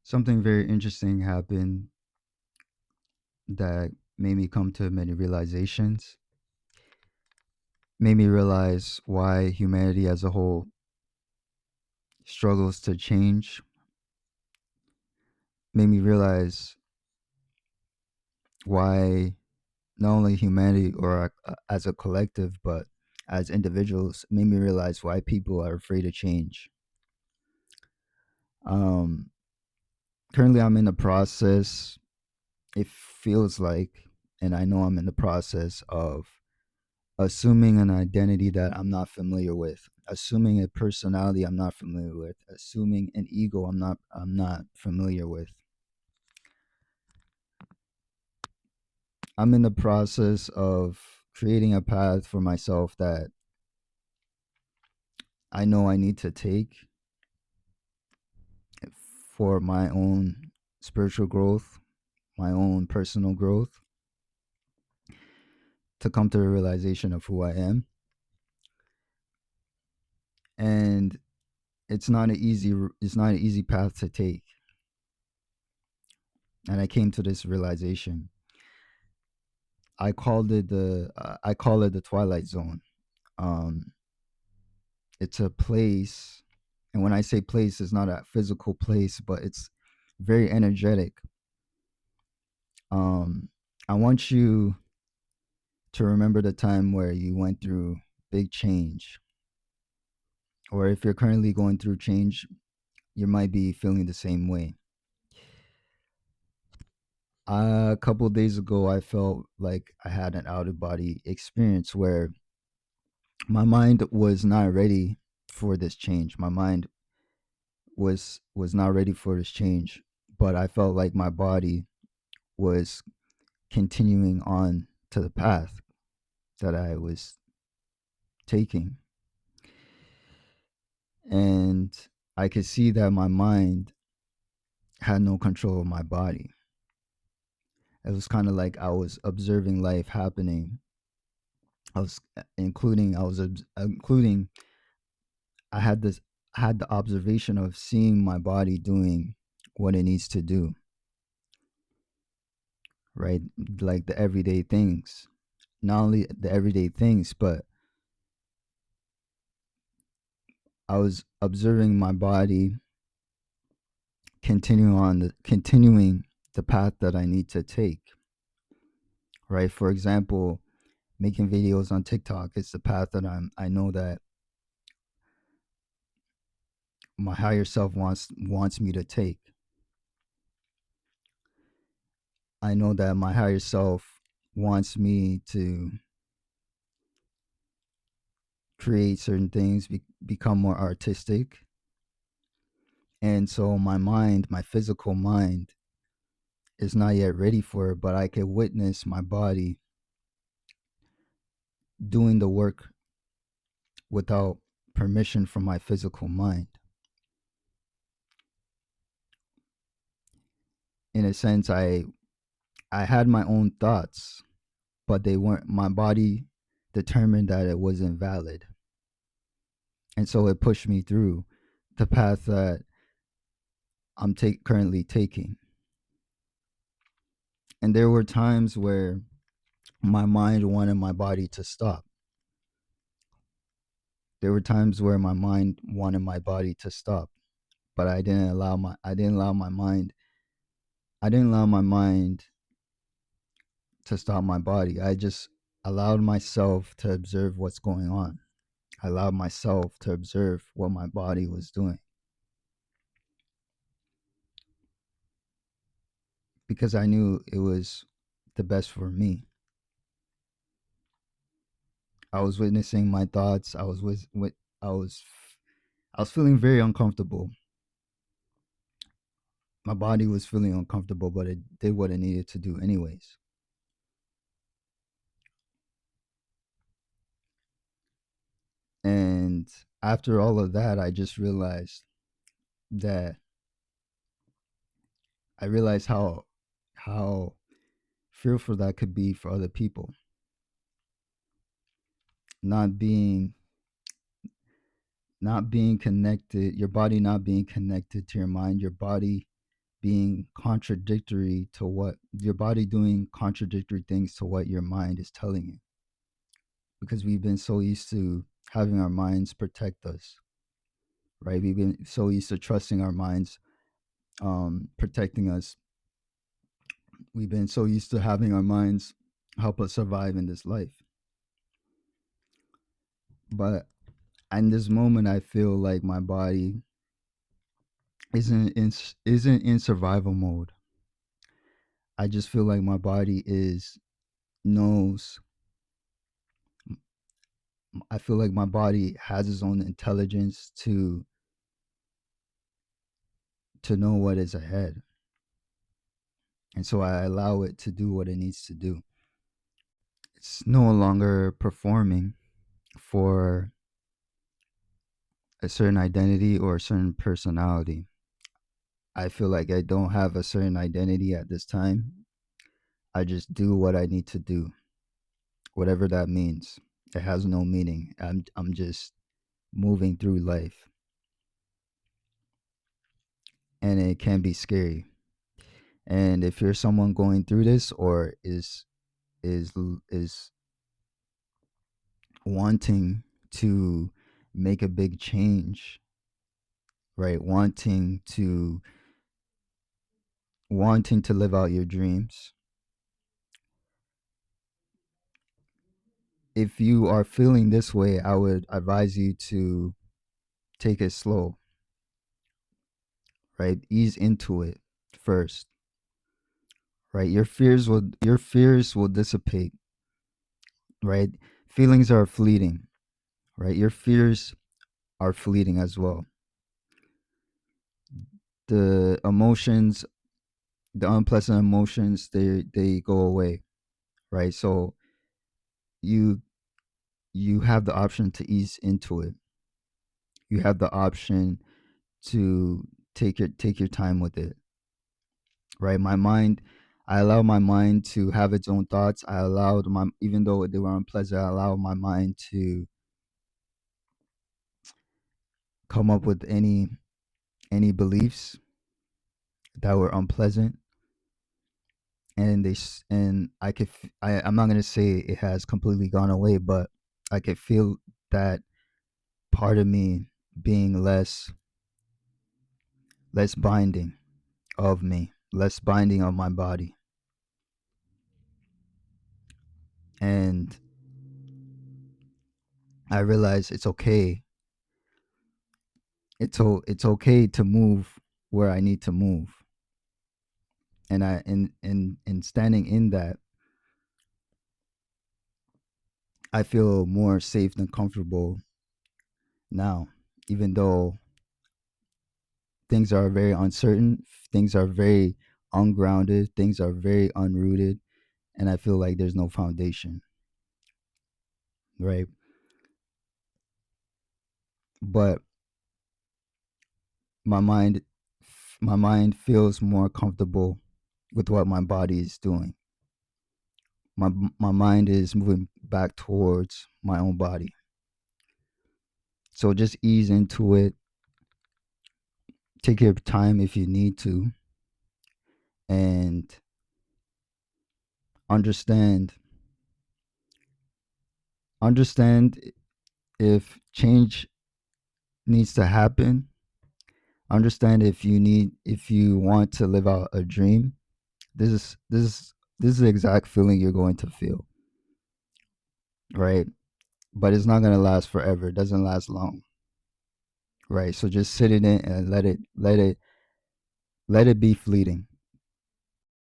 Something very interesting happened that made me come to many realizations, made me realize why humanity as a whole struggles to change, made me realize why not only humanity or as a collective, but as individuals, made me realize why people are afraid of change. Um, Currently, I'm in the process, it feels like, and I know I'm in the process of assuming an identity that I'm not familiar with, assuming a personality I'm not familiar with, assuming an ego I'm not familiar with. I'm in the process of creating a path for myself that I know I need to take for my own spiritual growth, my own personal growth, to come to a realization of who I am. And it's not an easy path to take. And I came to this realization. I call it the Twilight Zone. Um, it's a place, and when I say place, it's not a physical place, but it's very energetic. Um, I want you to remember the time where you went through big change, or if you're currently going through change, you might be feeling the same way. A couple of days ago, I felt like I had an out of body experience where my mind was not ready for this change. My mind was not ready for this change, but I felt like my body was continuing on to the path that I was taking. And I could see that my mind had no control of my body. It was kind of like I was observing life happening. I was including I had this I had the observation of seeing my body doing what it needs to do, right? Like the everyday things. Not only the everyday things, but I was observing my body continuing the path that I need to take. Right. For example, making videos on TikTok is the path that I know that my higher self wants me to take. I know that my higher self wants me to create certain things, become more artistic. And so my mind, my physical mind, is not yet ready for it, but I can witness my body doing the work without permission from my physical mind. In a sense, I had my own thoughts, but they weren't. My body determined that it wasn't valid, and so it pushed me through the path that currently taking. And there were times where my mind wanted my body to stop. There were times where my mind wanted my body to stop, but I didn't allow my mind to stop my body. I just allowed myself to observe what's going on. I allowed myself to observe what my body was doing because I knew it was the best for me. I was witnessing my thoughts. I was I was feeling very uncomfortable. My body was feeling uncomfortable, but it did what it needed to do anyways. And after all of that, that I realized how fearful that could be for other people. Not being not being connected, your body not being connected to your mind, your body being contradictory to what your body doing contradictory things to what your mind is telling you, because we've been so used to having our minds protect us, right? We've been so used to trusting our minds protecting us. We've been so used to having our minds help us survive in this life. But in this moment, I feel like my body isn't in survival mode. I just feel like my body is knows. I feel like my body has its own intelligence to know what is ahead, and so I allow it to do what it needs to do. It's no longer performing for a certain identity or a certain personality. I feel like I don't have a certain identity at this time. I just do what I need to do, whatever that means. It has no meaning. I'm just moving through life, and it can be scary. And if you're someone going through this or is is wanting to make a big change, right? Wanting to live out your dreams. If you are feeling this way, I would advise you to take it slow, right? Ease into it first, right? Your fears will dissipate, right? Feelings are fleeting, right? Your fears are fleeting as well. The emotions, the unpleasant emotions, they go away, right? So you you have the option to ease into it. You have the option to take your time with it, right? I allow my mind to have its own thoughts. I allowed my Even though they were unpleasant, I allowed my mind to come up with any beliefs that were unpleasant, and I'm not gonna say it has completely gone away, but I could feel that part of me being less binding of me, less binding of my body. And I realize it's okay. It's okay to move where I need to move. And in standing in that, I feel more safe and comfortable now, even though things are very uncertain, things are very ungrounded, things are very unrooted, and I feel like there's no foundation, right? But my mind my mind feels more comfortable with what my body is doing. My mind is moving back towards my own body. So just ease into it. Take your time if you need to, and understand understand if change needs to happen. Understand if you want to live out a dream. This is the exact feeling you're going to feel, right? But it's not gonna last forever. It doesn't last long, right? So just sit in it and let it be fleeting.